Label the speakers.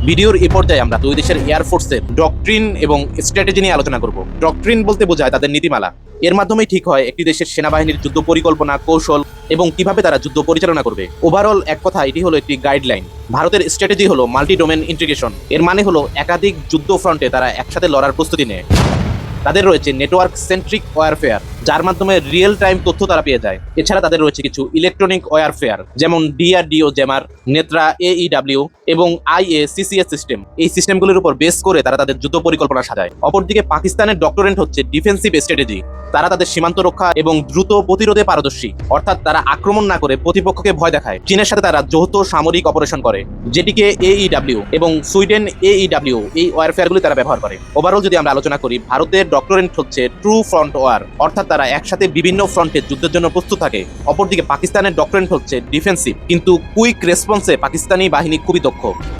Speaker 1: ভিডিওর এ পর্যায়ে আমরা দুই দেশের এয়ারফোর্সের ডক্ট্রিন এবং স্ট্র্যাটেজি নিয়ে আলোচনা করব। ডক্ট্রিন বলতে বোঝায় তাদের নীতিমালা। এর মাধ্যমেই ঠিক হয় একটি দেশের সেনাবাহিনীর যুদ্ধ পরিকল্পনা, কৌশল এবং কিভাবে তারা যুদ্ধ পরিচালনা করবে। ওভারঅল এক কথা এটি হলো একটি গাইডলাইন। ভারতের স্ট্র্যাটেজি হলো মাল্টি ডোমেন ইন্টিগ্রেশন। এর মানে হলো একাধিক যুদ্ধ ফ্রন্টে তারা একসাথে লড়ার প্রস্তুতি নেয়। তাদের রয়েছে নেটওয়ার্ক সেন্ট্রিক ওয়ারফেয়ার, যার মাধ্যমে রিয়েল টাইম তথ্য তারা পেয়ে যায়। এছাড়া তাদের রয়েছে কিছু ইলেকট্রনিক ওয়ারফেয়ার, যেমন ডিআরডিও জেমার, নেত্রা এইডাব্লিউ এবং আইএসিসিএস সিস্টেম। এই সিস্টেমগুলির উপর বেস করে তারা তাদের যুদ্ধ পরিকল্পনা সাজায়। অপরদিকে পাকিস্তানের ডক্টরেন্ট হচ্ছে ডিফেন্সিভ স্ট্র্যাটেজি। তারা তাদের সীমান্ত রক্ষা এবং দ্রুত প্রতিরোধে পারদর্শী, অর্থাৎ তারা আক্রমণ না করে প্রতিপক্ষকে ভয় দেখায়। চীনের সাথে তারা যৌথ সামরিক অপারেশন করে, যেটিকে এইডাব্লিউ এবং সুইডেন এইডাব্লিউ এই ওয়ারফেয়ারগুলি তারা ব্যবহার করে। ওভারঅল যদি আমরা আলোচনা করি, ভারতের ডক্টরেন্ট হচ্ছে ট্রু ফ্রন্ট ওয়ার, অর্থাৎ তারা একসাথে বিভিন্ন ফ্রন্টে যুদ্ধের জন্য প্রস্তুত থাকে। অপরদিকে পাকিস্তানের ডক্টরেন্ট হচ্ছে ডিফেন্সিভ, কিন্তু কুইক রেসপন্সে পাকিস্তানি বাহিনী খুবই দক্ষ।